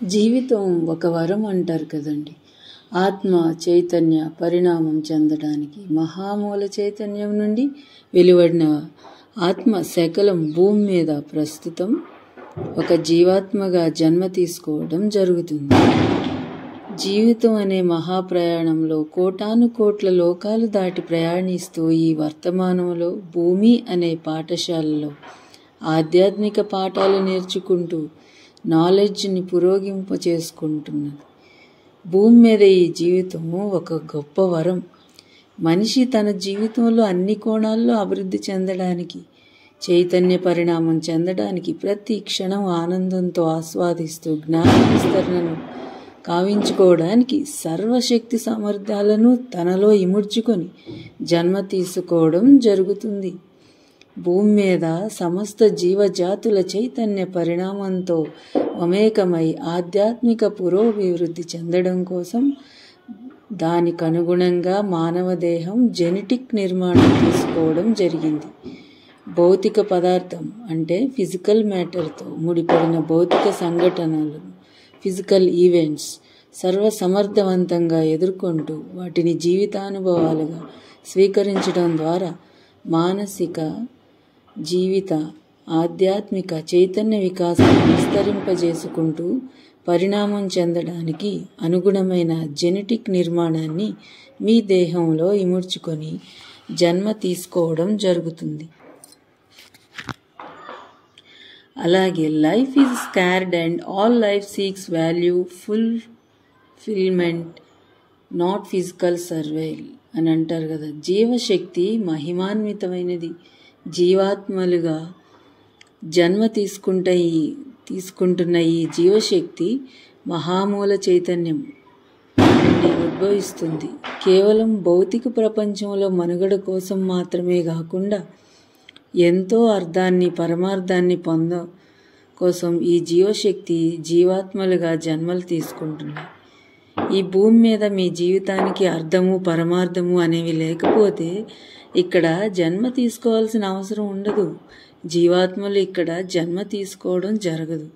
జీవితం ఒక వరం అంటారు కదండి. ఆత్మ చైతన్య పరిణామం చెందడానికి మహామూల చైతన్యం నుండి వెలువడిన ఆత్మ శకలం భూమి మీద ప్రస్తుతం ఒక జీవాత్మగా జన్మ తీసుకోవడం జరుగుతుంది. జీవితం అనే మహాప్రయాణంలో కోటాను కోట్ల లోకాలు దాటి ప్రయాణిస్తూ ఈ వర్తమానంలో భూమి అనే పాఠశాలలో ఆధ్యాత్మిక పాఠాలు నేర్చుకుంటూ నాలెడ్జ్ని పురోగింప చేసుకుంటున్నది. భూమి మీద ఈ జీవితము ఒక గొప్ప వరం. మనిషి తన జీవితంలో అన్ని కోణాల్లో అభివృద్ధి చెందడానికి, చైతన్య పరిణామం చెందడానికి ప్రతి క్షణం ఆనందంతో ఆస్వాదిస్తూ జ్ఞాన విస్తరణను కావించుకోవడానికి సర్వశక్తి సామర్థ్యాలను తనలో ఇముడ్చుకొని జన్మ తీసుకోవడం జరుగుతుంది. భూమి మీద సమస్త జీవజాతుల చైతన్య పరిణామంతో మమేకమై ఆధ్యాత్మిక పురోభివృద్ధి చెందడం కోసం దానికి అనుగుణంగా మానవ దేహం జెనెటిక్ నిర్మాణం తీసుకోవడం జరిగింది. భౌతిక పదార్థం అంటే ఫిజికల్ మ్యాటర్తో ముడిపడిన భౌతిక సంఘటనలను, ఫిజికల్ ఈవెంట్స్ సర్వసమర్థవంతంగా ఎదుర్కొంటూ వాటిని జీవితానుభవాలుగా స్వీకరించడం ద్వారా మానసిక, జీవిత, ఆధ్యాత్మిక చైతన్య వికాసాన్ని విస్తరింపజేసుకుంటూ పరిణామం చెందడానికి అనుగుణమైన జెనెటిక్ నిర్మాణాన్ని మీ దేహంలో ఇముడ్చుకొని జన్మ తీసుకోవడం జరుగుతుంది. అలాగే life is scared and all life seeks value fulfilment not physical survival అని అంటారు కదా. జీవశక్తి మహిమాన్వితమైనది. జీవాత్మలుగా జన్మ తీసుకుంటున్న ఈ జీవశక్తి మహామూల చైతన్యం నుండి ఉద్భవిస్తుంది. కేవలం భౌతిక ప్రపంచంలో మనుగడ కోసం మాత్రమే కాకుండా ఎంతో అర్థాన్ని, పరమార్థాన్ని కోసం ఈ జీవశక్తి జీవాత్మలుగా జన్మలు తీసుకుంటున్నాయి. ఈ భూమి మీద మీ జీవితానికి అర్థము, పరమార్థము అనేవి లేకపోతే ఇక్కడ జన్మ తీసుకోవాల్సిన అవసరం ఉండదు. జీవాత్మలు ఇక్కడ జన్మ తీసుకోవడం జరగదు.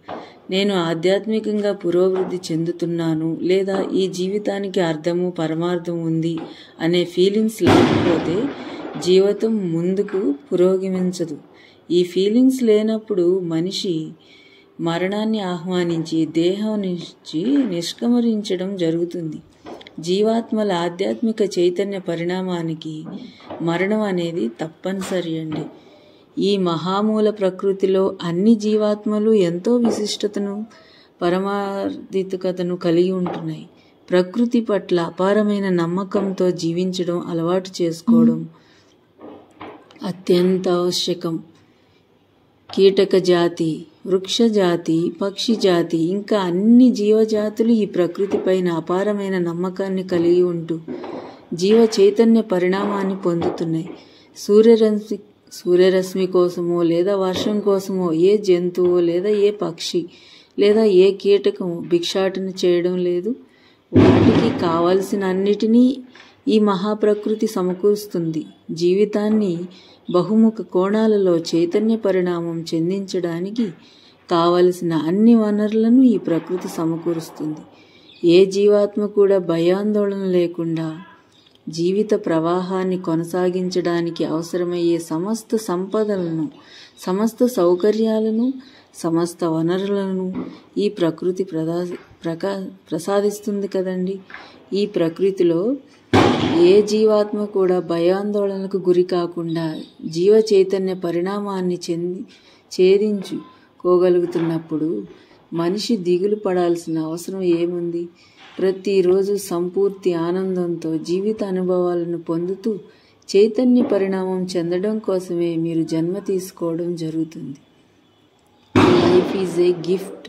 నేను ఆధ్యాత్మికంగా పురోభివృద్ధి చెందుతున్నాను లేదా ఈ జీవితానికి అర్థము, పరమార్థం ఉంది అనే ఫీలింగ్స్ లేకపోతే జీవితం ముందుకు పురోగమించదు. ఈ ఫీలింగ్స్ లేనప్పుడు మనిషి మరణాన్ని ఆహ్వానించి దేహం నుంచి నిష్క్రమించడం జరుగుతుంది. జీవాత్మల ఆధ్యాత్మిక చైతన్య పరిణామానికి మరణం అనేది తప్పనిసరి అండి. ఈ మహామూల ప్రకృతిలో అన్ని జీవాత్మలు ఎంతో విశిష్టతను, పరమార్థికతను కలిగి ఉంటున్నాయి. ప్రకృతి పట్ల అపారమైన నమ్మకంతో జీవించడం అలవాటు చేసుకోవడం అత్యంత ఆవశ్యకం. కీటక జాతి, వృక్ష జాతి, పక్షి జాతి ఇంకా అన్ని జీవజాతులు ఈ ప్రకృతి పైన అపారమైన నమ్మకాన్ని కలిగి ఉంటూ జీవ చైతన్య పరిణామాన్ని పొందుతున్నాయి. సూర్యరశ్మి కోసమో లేదా వర్షం కోసమో ఏ జంతువు లేదా ఏ పక్షి లేదా ఏ కీటకము భిక్షాటన చేయడం లేదు. వాటికి కావలసిన అన్నిటినీ ఈ మహాప్రకృతి సమకూరుస్తుంది. జీవితాన్ని బహుముఖ కోణాలలో చైతన్య పరిణామం చెందించడానికి కావలసిన అన్ని వనరులను ఈ ప్రకృతి సమకూరుస్తుంది. ఏ జీవాత్మ కూడా భయాందోళన లేకుండా జీవిత ప్రవాహాన్ని కొనసాగించడానికి అవసరమయ్యే సమస్త సంపదలను, సమస్త సౌకర్యాలను, సమస్త వనరులను ఈ ప్రకృతి ప్రసాదిస్తుంది కదండి. ఈ ప్రకృతిలో ఏ జీవాత్మ కూడా భయాందోళనకు గురి కాకుండా జీవ చైతన్య పరిణామాన్ని ఛేదించుకోగలుగుతున్నప్పుడు మనిషి దిగులు పడాల్సిన అవసరం ఏముంది? ప్రతిరోజు సంపూర్తి ఆనందంతో జీవిత అనుభవాలను పొందుతూ చైతన్య పరిణామం చెందడం కోసమే మీరు జన్మ తీసుకోవడం జరుగుతుంది. Life is a gift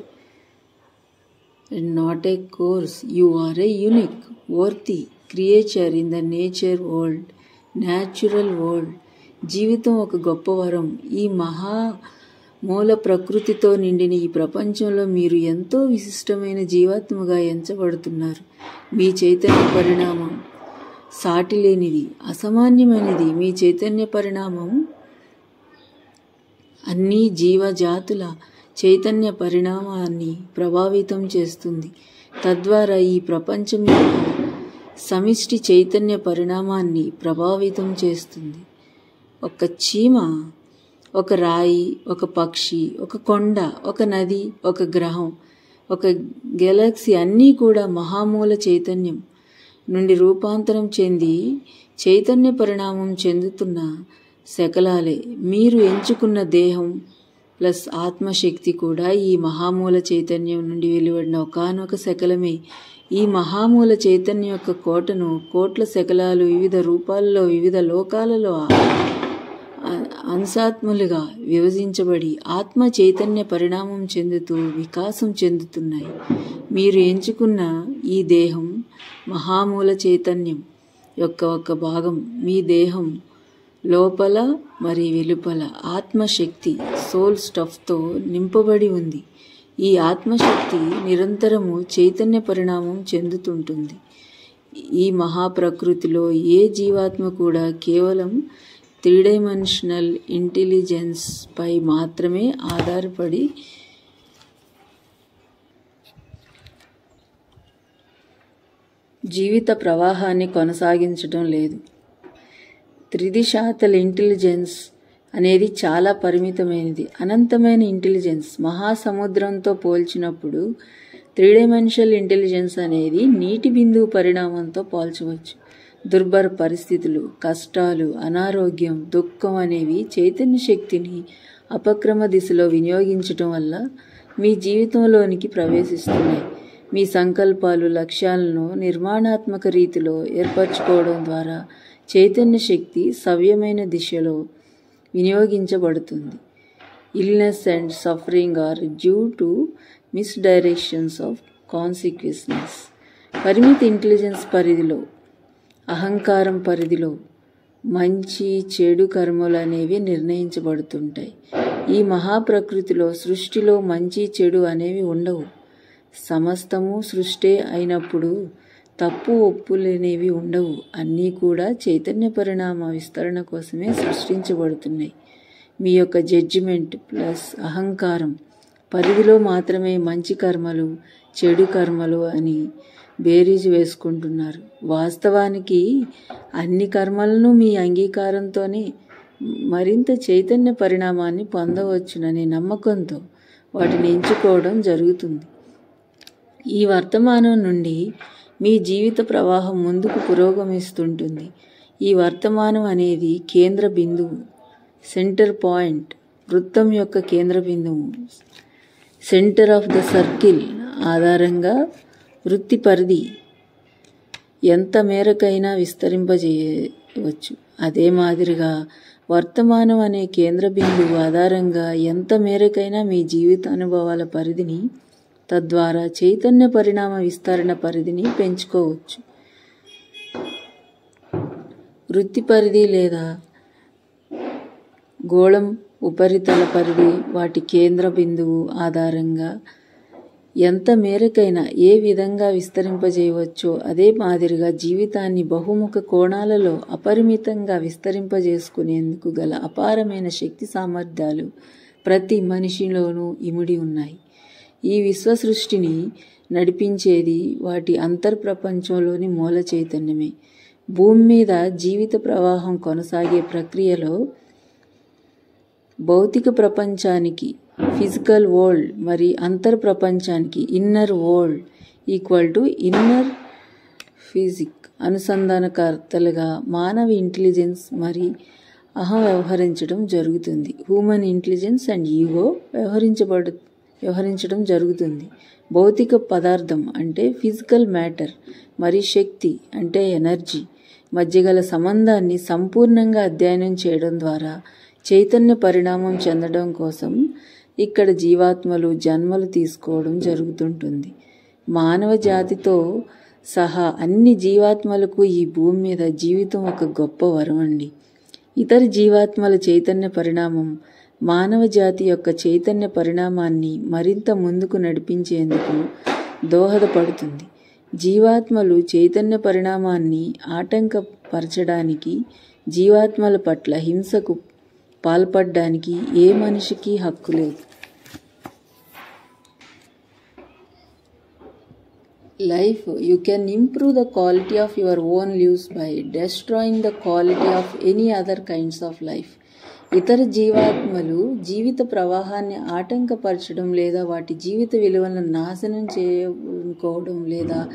and not a course. You are a unique, worthy creature in the natural world. జీవితం ఒక గొప్ప వరం. ఈ మూల ప్రకృతితో నిండిన ఈ ప్రపంచంలో మీరు ఎంతో విశిష్టమైన జీవాత్మగా ఎంచబడుతున్నారు. మీ చైతన్య పరిణామం సాటిలేనిది, అసామాన్యమైనది. మీ చైతన్య పరిణామం అన్ని జీవజాతుల చైతన్య పరిణామాన్ని ప్రభావితం చేస్తుంది. తద్వారా ఈ ప్రపంచం యొక్క సమిష్టి చైతన్య పరిణామాన్ని ప్రభావితం చేస్తుంది. ఒక చీమ, ఒక రాయి, ఒక పక్షి, ఒక కొండ, ఒక నది, ఒక గ్రహం, ఒక గెలాక్సీ అన్నీ కూడా మహామూల చైతన్యం నుండి రూపాంతరం చెంది చైతన్య పరిణామం చెందుతున్న శకలాలే. మీరు ఎంచుకున్న దేహం ప్లస్ ఆత్మశక్తి కూడా ఈ మహామూల చైతన్యం నుండి వెలువడిన ఒకానొక శకలమే. ఈ మహామూల చైతన్యం యొక్క కోటను కోట్ల శకలాలు వివిధ రూపాల్లో వివిధ లోకాలలో అంశాత్ములుగా విభజించబడి ఆత్మ చైతన్య పరిణామం చెందుతూ వికాసం చెందుతున్నాయి. మీరు ఎంచుకున్న ఈ దేహం మహామూల చైతన్యం యొక్క ఒక భాగం. మీ దేహం లోపల మరి వెలుపల ఆత్మశక్తి సోల్ స్టఫ్తో నింపబడి ఉంది. ఈ ఆత్మశక్తి నిరంతరము చైతన్య పరిణామం చెందుతుంటుంది. ఈ మహాప్రకృతిలో ఏ జీవాత్మ కూడా కేవలం 3 ఇంటెలిజెన్స్ పై మాత్రమే ఆధారపడి జీవిత ప్రవాహాన్ని కొనసాగించడం లేదు. 3 ఇంటెలిజెన్స్ అనేది చాలా పరిమితమైనది. అనంతమైన ఇంటెలిజెన్స్ మహాసముద్రంతో పోల్చినప్పుడు 3 ఇంటెలిజెన్స్ అనేది నీటి బిందువు పరిణామంతో పోల్చవచ్చు. దుర్భర పరిస్థితులు, కష్టాలు, అనారోగ్యం, దుఃఖం అనేవి చైతన్య శక్తిని అపక్రమ దిశలో వినియోగించటం వల్ల మీ జీవితంలోనికి ప్రవేశిస్తున్నాయి. మీ సంకల్పాలు, లక్ష్యాలను నిర్మాణాత్మక రీతిలో ఏర్పరచుకోవడం ద్వారా చైతన్య శక్తి సవ్యమైన దిశలో వినియోగించబడుతుంది. Illness and suffering are due to misdirections of consequences. పరిమిత ఇంటెలిజెన్స్ పరిధిలో, అహంకారం పరిధిలో మంచి చెడు కర్మలు అనేవి నిర్ణయించబడుతుంటాయి. ఈ మహాప్రకృతిలో సృష్టిలో మంచి చెడు అనేవి ఉండవు. సమస్తము సృష్టి అయినప్పుడు తప్పు ఒప్పులనేవి ఉండవు. అన్నీ కూడా చైతన్య పరిణామ విస్తరణ కోసమే సృష్టించబడుతున్నాయి. మీ యొక్క జడ్జిమెంట్ ప్లస్ అహంకారం పరిధిలో మాత్రమే మంచి కర్మలు, చెడు కర్మలు అని బేరీజు వేసుకుంటున్నారు. వాస్తవానికి అన్ని కర్మలను మీ అంగీకారంతోనే మరింత చైతన్య పరిణామాన్ని పొందవచ్చుననే నమ్మకంతో వాటిని ఎంచుకోవడం జరుగుతుంది. ఈ వర్తమానం నుండి మీ జీవిత ప్రవాహం ముందుకు పురోగమిస్తుంటుంది. ఈ వర్తమానం అనేది కేంద్ర బిందువు, సెంటర్ పాయింట్, వృత్తం యొక్క కేంద్ర బిందువు, సెంటర్ ఆఫ్ ద సర్కిల్ ఆధారంగా వృత్తి పరిధి ఎంత మేరకైనా విస్తరింపజేయవచ్చు. అదే మాదిరిగా వర్తమానం అనే కేంద్ర బిందువు ఆధారంగా ఎంత మేరకైనా మీ జీవిత అనుభవాల పరిధిని, తద్వారా చైతన్య పరిణామ విస్తరణ పరిధిని పెంచుకోవచ్చు. వృత్తి పరిధి లేదా గోళం ఉపరితల పరిధి వాటి కేంద్ర బిందువు ఆధారంగా ఎంత మేరకైనా ఏ విధంగా విస్తరింపజేయవచ్చో అదే మాదిరిగా జీవితాన్ని బహుముఖ కోణాలలో అపరిమితంగా విస్తరింపజేసుకునేందుకు గల అపారమైన శక్తి సామర్థ్యాలు ప్రతి మనిషిలోనూ ఇమిడి ఉన్నాయి. ఈ విశ్వ సృష్టిని నడిపించేది వాటి అంతర్ప్రపంచంలోని మూల చైతన్యమే. భూమి మీద జీవిత ప్రవాహం కొనసాగే ప్రక్రియలో భౌతిక ప్రపంచానికి ఫిజికల్ వరల్డ్ మరి అంతర్ ప్రపంచానికి inner world equal to inner physique అనుసంధానకర్తలుగా మానవ ఇంటెలిజెన్స్ మరి అహం వ్యవహరించడం జరుగుతుంది. హ్యూమన్ ఇంటెలిజెన్స్ అండ్ ఈగో వ్యవహరించడం జరుగుతుంది. భౌతిక పదార్థం అంటే ఫిజికల్ మ్యాటర్ మరి శక్తి అంటే ఎనర్జీ మధ్య గల సంబంధాన్ని సంపూర్ణంగా అధ్యయనం చేయడం ద్వారా చైతన్య పరిణామం చెందడం కోసం ఇక్కడ జీవాత్మలు జన్మలు తీసుకోవడం జరుగుతుంటుంది. మానవ జాతితో సహా అన్ని జీవాత్మలకు ఈ భూమి మీద జీవితం ఒక గొప్ప వరం అండి. ఇతర జీవాత్మల చైతన్య పరిణామం మానవ జాతి యొక్క చైతన్య పరిణామాన్ని మరింత ముందుకు నడిపించేందుకు దోహదపడుతుంది. జీవాత్మలు చైతన్య పరిణామాన్ని ఆటంకపరచడానికి, జీవాత్మల పట్ల హింసకు పాల్పడడానికి ఏ మనిషికి హక్కు లేదు. life, you can improve the quality of your own lives by destroying the quality of any other kinds of life. ఇతర జీవాత్మలు జీవిత ప్రవాహాన్ని ఆటంకపరచడం లేదా వాటి జీవిత విలువలను నాశనం చేసుకోవడం లేదా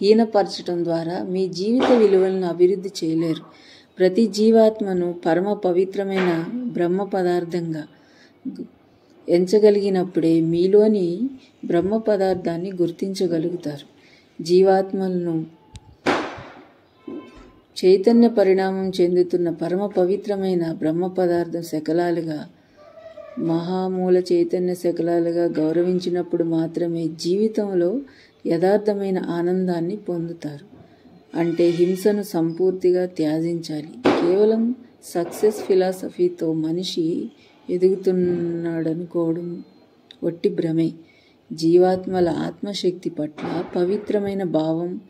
హీనపరచడం ద్వారా మీ జీవిత విలువలను అభివృద్ధి చేయలేరు. ప్రతి జీవాత్మను పరమ పవిత్రమైన బ్రహ్మ పదార్థంగా ఎంచగలిగినప్పుడే మీలోని బ్రహ్మ పదార్థాన్ని గుర్తించగలుగుతారు. జీవాత్మలను చైతన్య పరిణామం చెందుతున్న పరమ పవిత్రమైన బ్రహ్మ పదార్థం శకలాలుగా, మహామూల చైతన్య శకలాలుగా గౌరవించినప్పుడు మాత్రమే జీవితంలో యథార్థమైన ఆనందాన్ని పొందుతారు. అంటే హింసను సంపూర్తిగా త్యజించాలి. కేవలం సక్సెస్ ఫిలాసఫీతో మనిషి ఎదుగుతున్నాడనుకోవడం ఒట్టి భ్రమే. జీవాత్మల ఆత్మశక్తి పట్ల పవిత్రమైన భావం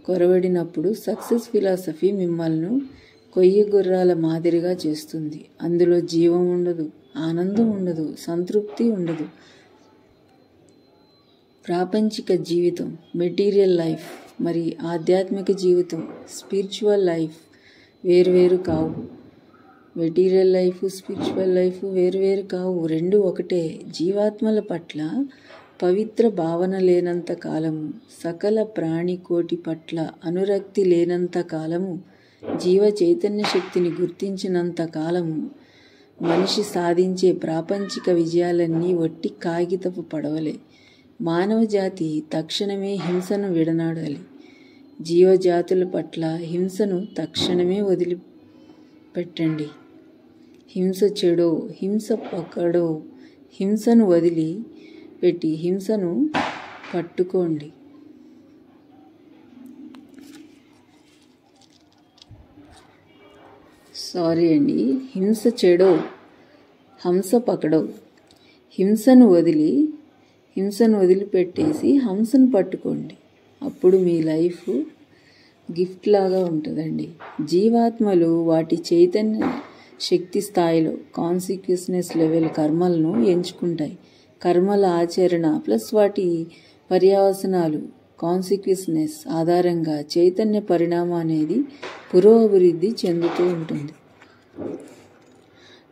కొరవడినప్పుడు సక్సెస్ ఫిలాసఫీ మిమ్మల్ని కొయ్య గుర్రాల మాదిరిగా చేస్తుంది. అందులో జీవం ఉండదు, ఆనందం ఉండదు, సంతృప్తి ఉండదు. ప్రాపంచిక జీవితం మెటీరియల్ లైఫ్ మరి ఆధ్యాత్మిక జీవితం స్పిరిచువల్ లైఫ్ వేరువేరు కావు. మెటీరియల్ లైఫ్, స్పిరిచువల్ లైఫ్ వేరువేరు కావు, రెండు ఒకటే. జీవాత్మల పట్ల పవిత్ర భావన లేనంత కాలము, సకల ప్రాణికోటి పట్ల అనురక్తి లేనంత కాలము, జీవ చైతన్య శక్తిని గుర్తించినంత కాలము మనిషి సాధించే ప్రాపంచిక విజయాలన్నీ ఒట్టి కాగితపు పడవలే. మానవ జాతి తక్షణమే హింసను విడనాడాలి. జీవజాతుల పట్ల హింసను తక్షణమే వదిలిపెట్టండి. హింస చెడో, హింస పకడో, హింసను వదిలి పెట్టి హింసను పట్టుకోండి. హింస చెడో, హంస పకడో. హింసను వదిలిపెట్టేసి హంసను పట్టుకోండి. అప్పుడు మీ లైఫ్ గిఫ్ట్ లాగా ఉంటుందండి. జీవాత్మలు వాటి చైతన్య శక్తి స్థాయిలో కాన్సిక్వెన్సెస్ లెవెల్ కర్మలను ఎంచుకుంటాయి. కర్మల ఆచరణ ప్లస్ వాటి పర్యవసనాలు కాన్సిక్వెన్సెస్ ఆధారంగా చైతన్య పరిణామం అనేది పురోభివృద్ధి చెందుతూ ఉంటుంది.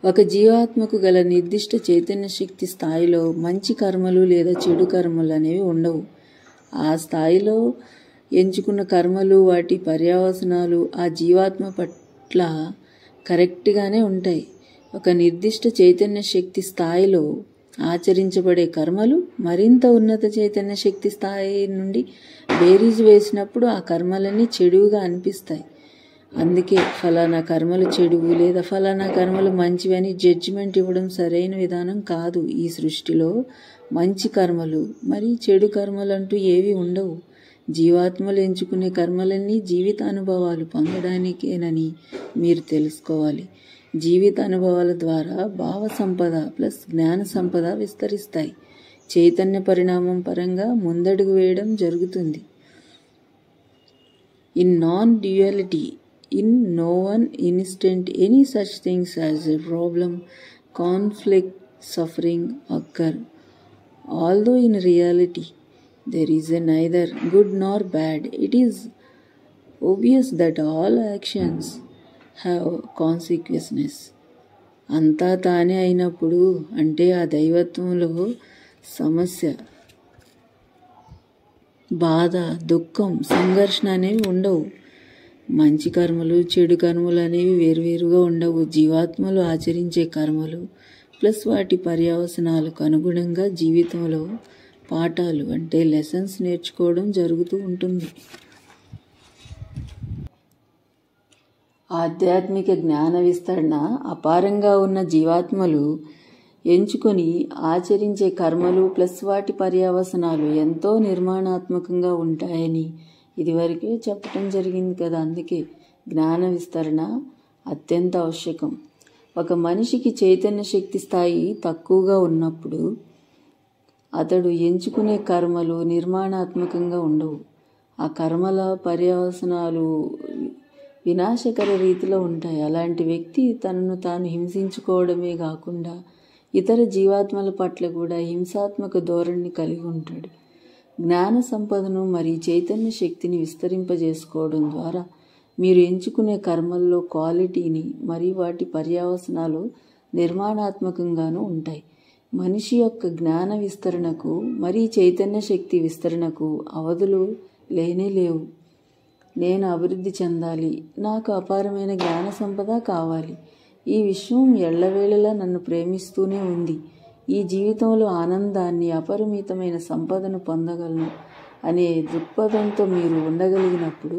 ఒక జీవాత్మకు గల నిర్దిష్ట చైతన్య శక్తి స్థాయిలో మంచి కర్మలు లేదా చెడు కర్మలు అనేవి ఉండవు. ఆ స్థాయిలో ఎంచుకున్న కర్మలు వాటి పర్యవసనాలు ఆ జీవాత్మ పట్ల కరెక్ట్గానే ఉంటాయి. ఒక నిర్దిష్ట చైతన్య శక్తి స్థాయిలో ఆచరించబడే కర్మలు మరింత ఉన్నత చైతన్య శక్తి స్థాయి నుండి బేరీజు వేసినప్పుడు ఆ కర్మలన్నీ చెడువుగా అనిపిస్తాయి. అందుకే ఫలానా కర్మలు చెడువు లేదా ఫలానా కర్మలు మంచివి అని జడ్జిమెంట్ ఇవ్వడం సరైన విధానం కాదు. ఈ సృష్టిలో మంచి కర్మలు మరి చెడు కర్మలు అంటూ ఏవి ఉండవు. జీవాత్మలు ఎంచుకునే కర్మలన్నీ జీవిత అనుభవాలు పొందడానికేనని మీరు తెలుసుకోవాలి. జీవిత అనుభవాల ద్వారా భావ సంపద ప్లస్ జ్ఞాన సంపద విస్తరిస్తాయి. చైతన్య పరిణామం పరంగా ముందడుగు వేయడం జరుగుతుంది. In non duality, in no one instant any such things as a problem, conflict, suffering occur. Although in reality there is neither good nor bad, it is obvious that all actions have consequences. అంతా తానే అయినప్పుడు అంటే ఆ దైవత్వంలో సమస్య, బాధ, దుఃఖం, సంఘర్షణ అనేవి ఉండవు. మంచి కర్మలు చెడు కర్మలు అనేవి వేరువేరుగా ఉండవు. జీవాత్మలు ఆచరించే కర్మలు ప్లస్ వాటి పర్యవసనాలకు అనుగుణంగా జీవితంలో పాఠాలు అంటే లెసన్స్ నేర్చుకోవడం జరుగుతూ ఉంటుంది. ఆధ్యాత్మిక జ్ఞాన విస్తరణ అపారంగా ఉన్న జీవాత్మలు ఎంచుకొని ఆచరించే కర్మలు ప్లస్ వాటి పర్యవసనాలు ఎంతో నిర్మాణాత్మకంగా ఉంటాయని ఇదివరకే చెప్పటం జరిగింది కదా. అందుకే జ్ఞాన విస్తరణ అత్యంత ఆవశ్యకం. ఒక మనిషికి చైతన్య శక్తి స్థాయి తక్కువగా ఉన్నప్పుడు అతడు ఎంచుకునే కర్మలు నిర్మాణాత్మకంగా ఉండవు. ఆ కర్మల పర్యవసనాలు వినాశకర రీతిలో ఉంటాయి. అలాంటి వ్యక్తి తనను తాను హింసించుకోవడమే కాకుండా ఇతర జీవాత్మల పట్ల కూడా హింసాత్మక ధోరణిని కలిగి ఉంటాడు. జ్ఞాన సంపదను మరియు చైతన్య శక్తిని విస్తరింపజేసుకోవడం ద్వారా మీరు ఎంచుకునే కర్మల్లో క్వాలిటీని మరియు వాటి పర్యవసనాలు నిర్మాణాత్మకంగానూ ఉంటాయి. మనిషి యొక్క జ్ఞాన విస్తరణకు మరియు చైతన్య శక్తి విస్తరణకు అవధులు లేనే లేవు. నేను అభివృద్ధి చెందాలి, నాకు అపారమైన జ్ఞాన సంపద కావాలి, ఈ విశ్వం ఎల్లవేళలా నన్ను ప్రేమిస్తూనే ఉంది, ఈ జీవితంలో ఆనందాన్ని, అపరిమితమైన సంపదను పొందగలను అనే దృక్పథంతో మీరు ఉండగలిగినప్పుడు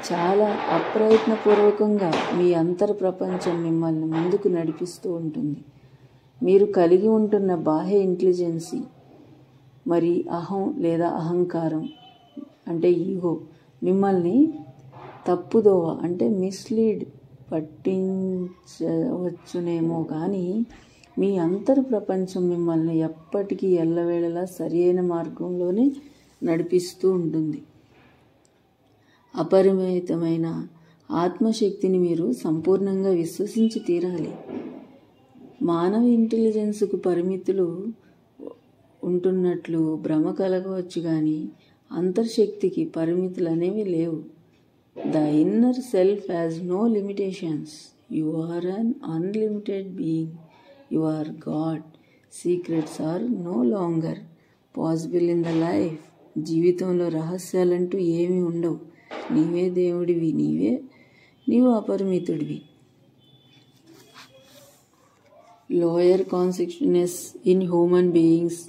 చాలా అప్రయత్నపూర్వకంగా మీ అంతర్ ప్రపంచం మిమ్మల్ని ముందుకు నడిపిస్తూ ఉంటుంది. మీరు కలిగి ఉంటున్న బాహ్య ఇంటెలిజెన్సీ మరి అహం లేదా అహంకారం అంటే ఈగో మిమ్మల్ని తప్పుదోవ అంటే మిస్లీడ్ పట్టించవచ్చునేమో, కానీ మీ అంతర్ ప్రపంచం మిమ్మల్ని ఎప్పటికీ ఎల్లవేళలా సరియైన మార్గంలోనే నడిపిస్తూ ఉంటుంది. అపరిమితమైన ఆత్మశక్తిని మీరు సంపూర్ణంగా విశ్వసించి తీరాలి. మానవ ఇంటెలిజెన్స్కు పరిమితులు ఉంటున్నట్లు భ్రమ కలగవచ్చు, కానీ అంతర్శక్తికి పరిమితులు అనేవి లేవు. The inner self has no limitations. You are an unlimited being. You are God. Secrets are no longer possible in the life. జీవితంలో రహస్యాలంటూ ఏమీ ఉండవు. నీవే దేవుడివి, నీవు అపరిమితుడివి. Lower consciousness in human beings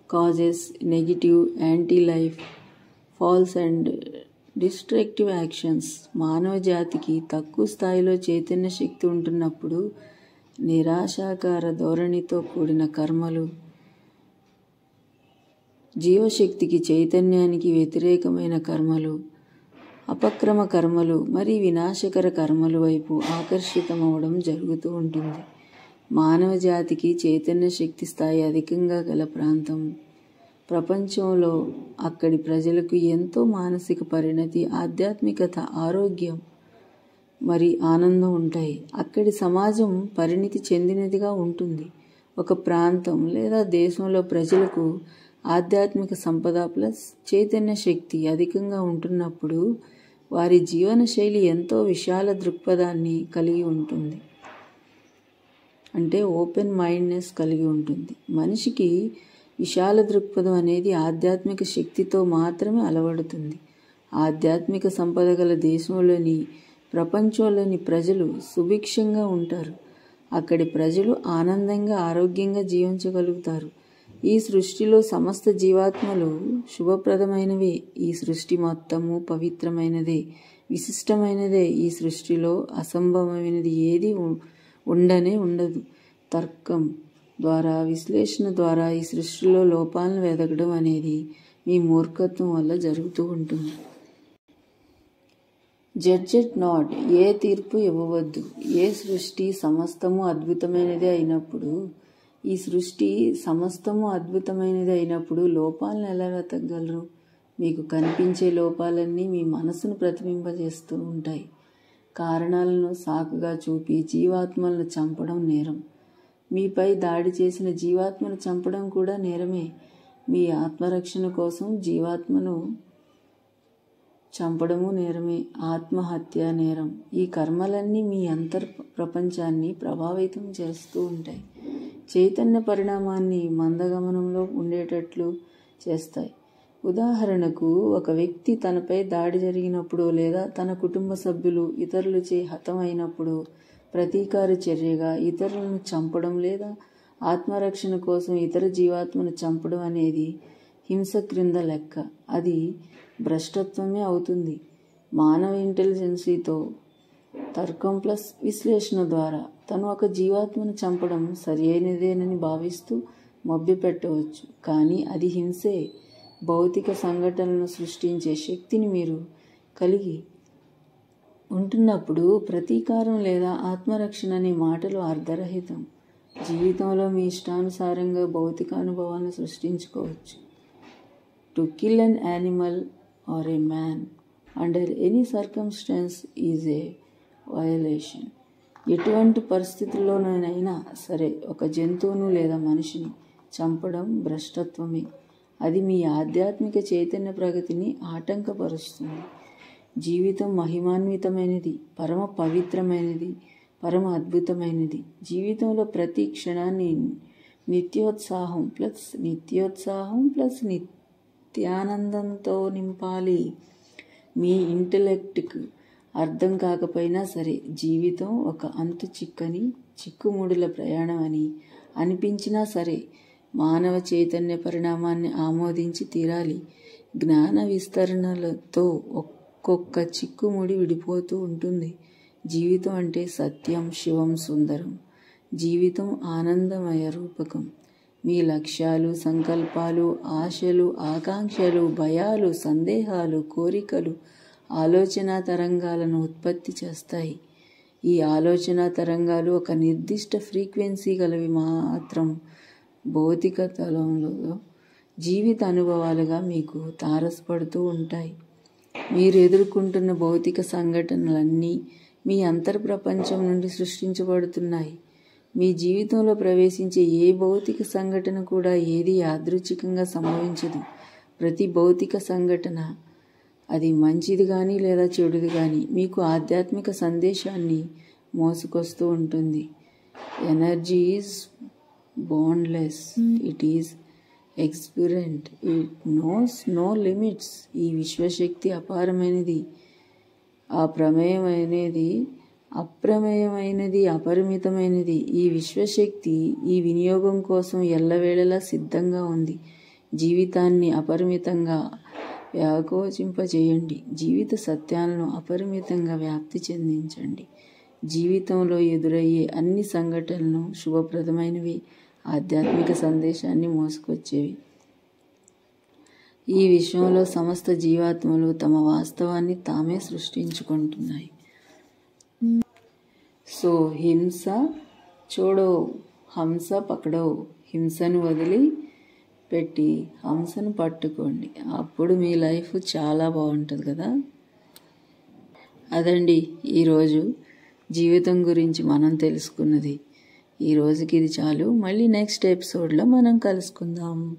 causes negative anti-life, false and destructive actions. మానవ జాతికి తక్కువ స్థాయిలో చైతన్య శక్తి ఉంటున్నప్పుడు నిరాశాకార ధోరణితో కూడిన కర్మలు, జీవశక్తికి చైతన్యానికి వ్యతిరేకమైన కర్మలు, అపక్రమ కర్మలు మరియు వినాశకర కర్మల వైపు ఆకర్షితమవడం జరుగుతూ ఉంటుంది. మానవ జాతికి చైతన్య శక్తి స్థాయి అధికంగా గల ప్రాంతం ప్రపంచంలో అక్కడి ప్రజలకు ఎంతో మానసిక పరిణతి, ఆధ్యాత్మికత, ఆరోగ్యం మరి ఆనందం ఉంటాయి. అక్కడి సమాజం పరిణితి చెందినదిగా ఉంటుంది. ఒక ప్రాంతం లేదా దేశంలో ప్రజలకు ఆధ్యాత్మిక సంపద ప్లస్ చైతన్య శక్తి అధికంగా ఉంటున్నప్పుడు వారి జీవన శైలి ఎంతో విశాల దృక్పథాన్ని కలిగి ఉంటుంది. అంటే ఓపెన్ మైండ్నెస్ కలిగి ఉంటుంది. మనిషికి విశాల దృక్పథం అనేది ఆధ్యాత్మిక శక్తితో మాత్రమే అలవడుతుంది. ఆధ్యాత్మిక సంపద గల దేశంలోని ప్రపంచంలోని ప్రజలు సుభిక్షంగా ఉంటారు. అక్కడి ప్రజలు ఆనందంగా ఆరోగ్యంగా జీవించగలుగుతారు. ఈ సృష్టిలో సమస్త జీవాత్మలు శుభప్రదమైనవే. ఈ సృష్టి మొత్తము పవిత్రమైనదే, విశిష్టమైనదే. ఈ సృష్టిలో అసంభవమైనది ఏది ఉండనే ఉండదు. తర్కం ద్వారా, విశ్లేషణ ద్వారా ఈ సృష్టిలో లోపాలను వెతకడం అనేది మీ మూర్ఖత్వం వల్ల జరుగుతూ ఉంటుంది. జడ్జెట్ నాట్, ఏ తీర్పు ఇవ్వవద్దు. ఏ సృష్టి సమస్తము అద్భుతమైనదే అయినప్పుడు, ఈ సృష్టి సమస్తము అద్భుతమైనది అయినప్పుడు లోపాలను ఎలా వెతకగలరు? మీకు కనిపించే లోపాలన్నీ మీ మనసును ప్రతిబింబజేస్తూ ఉంటాయి. కారణాలను సాకుగా చూపి జీవాత్మలను చంపడం నేరం. మీపై దాడి చేసిన జీవాత్మను చంపడం కూడా నేరమే. మీ ఆత్మరక్షణ కోసం జీవాత్మను చంపడము నేరమే. ఆత్మహత్య నేరం. ఈ కర్మలన్నీ మీ అంతర్ ప్రపంచాన్ని ప్రభావితం చేస్తూ ఉంటాయి. చైతన్య పరిణామాన్ని మందగమనంలో ఉండేటట్లు చేస్తాయి. ఉదాహరణకు, ఒక వ్యక్తి తనపై దాడి జరిగినప్పుడు లేదా తన కుటుంబ సభ్యులు ఇతరులచే హతమైనప్పుడు ప్రతీకార చర్యగా ఇతరులను చంపడం లేదా ఆత్మరక్షణ కోసం ఇతర జీవాత్మను చంపడం అనేది హింస క్రింద లెక్క. అది భ్రష్టత్వమే అవుతుంది. మానవ ఇంటెలిజెన్సీతో తర్కం ప్లస్ విశ్లేషణ ద్వారా తను ఒక జీవాత్మను చంపడం సరియైనదేనని భావిస్తూ మభ్యపెట్టవచ్చు, కానీ అది హింసే. భౌతిక సంఘటనలను సృష్టించే శక్తిని మీరు కలిగి ఉంటున్నప్పుడు ప్రతీకారం లేదా ఆత్మరక్షణ అనే మాటలు అర్ధరహితం. జీవితంలో మీ ఇష్టానుసారంగా భౌతిక అనుభవాలను సృష్టించుకోవచ్చు. To kill an animal or a man under any circumstance is a violation. ఎటువంటి పరిస్థితుల్లోనైనా సరే ఒక జంతువును లేదా మనిషిని చంపడం భ్రష్టత్వమే. అది మీ ఆధ్యాత్మిక చైతన్య ప్రగతిని ఆటంకపరుస్తుంది. జీవితం మహిమాన్వితమైనది, పరమ పవిత్రమైనది, పరమ అద్భుతమైనది. జీవితంలో ప్రతి క్షణాన్ని నిత్యోత్సాహం ప్లస్ నిత్యానందంతో నింపాలి. మీ ఇంటెలెక్ట్కి అర్థం కాకపోయినా సరే జీవితం ఒక అంతు చిక్కని చిక్కుముడుల ప్రయాణం అని అనిపించినా సరే మానవ చైతన్య పరిణామాన్ని ఆమోదించి తీరాలి. జ్ఞాన విస్తరణలతో ఒక్కొక్క చిక్కుముడి విడిపోతూ ఉంటుంది. జీవితం అంటే సత్యం, శివం, సుందరం. జీవితం ఆనందమయ రూపకం. మీ లక్ష్యాలు, సంకల్పాలు, ఆశలు, ఆకాంక్షలు, భయాలు, సందేహాలు, కోరికలు ఆలోచన తరంగాలను ఉత్పత్తి చేస్తాయి. ఈ ఆలోచన తరంగాలు ఒక నిర్దిష్ట ఫ్రీక్వెన్సీ గలవి మాత్రం భౌతిక తలంలో జీవిత అనుభవాలుగా మీకు తారసపడుతూ ఉంటాయి. మీరు ఎదుర్కొంటున్న భౌతిక సంఘటనలన్నీ మీ అంతర్ప్రపంచం నుండి సృష్టించబడుతున్నాయి. మీ జీవితంలో ప్రవేశించే ఏ భౌతిక సంఘటన కూడా ఏది యాదృచ్ఛికంగా సంభవించదు. ప్రతి భౌతిక సంఘటన, అది మంచిది కానీ లేదా చెడుది కానీ, మీకు ఆధ్యాత్మిక సందేశాన్ని మోసుకొస్తూ ఉంటుంది. Energy is boundless, it is experient, it knows no limits. ఈ విశ్వశక్తి అపారమైనది, అప్రమేయమైనది, అపరిమితమైనది. ఈ విశ్వశక్తి ఈ వినియోగం కోసం ఎల్లవేళలా సిద్ధంగా ఉంది. జీవితాన్ని అపరిమితంగా వ్యాకోచింపజేయండి. జీవిత సత్యాలను అపరిమితంగా వ్యాప్తి చెందించండి. జీవితంలో ఎదురయ్యే అన్ని సంఘటనలు శుభప్రదమైనవి, ఆధ్యాత్మిక సందేశాన్ని మోసుకొచ్చేవి. ఈ విశ్వంలో సమస్త జీవాత్మలు తమ వాస్తవాన్ని తామే సృష్టించుకుంటున్నాయి. సో హింస చూడో, హంస పకడో. హింసను వదిలి పెట్టి హంసను పట్టుకోండి. అప్పుడు మీ లైఫ్ చాలా బాగుంటుంది కదా. అదండి ఈరోజు జీవితం గురించి మనం తెలుసుకున్నది. ఈ రోజుకి ఇది చాలు. మళ్ళీ నెక్స్ట్ ఎపిసోడ్లో మనం కలుసుకుందాం.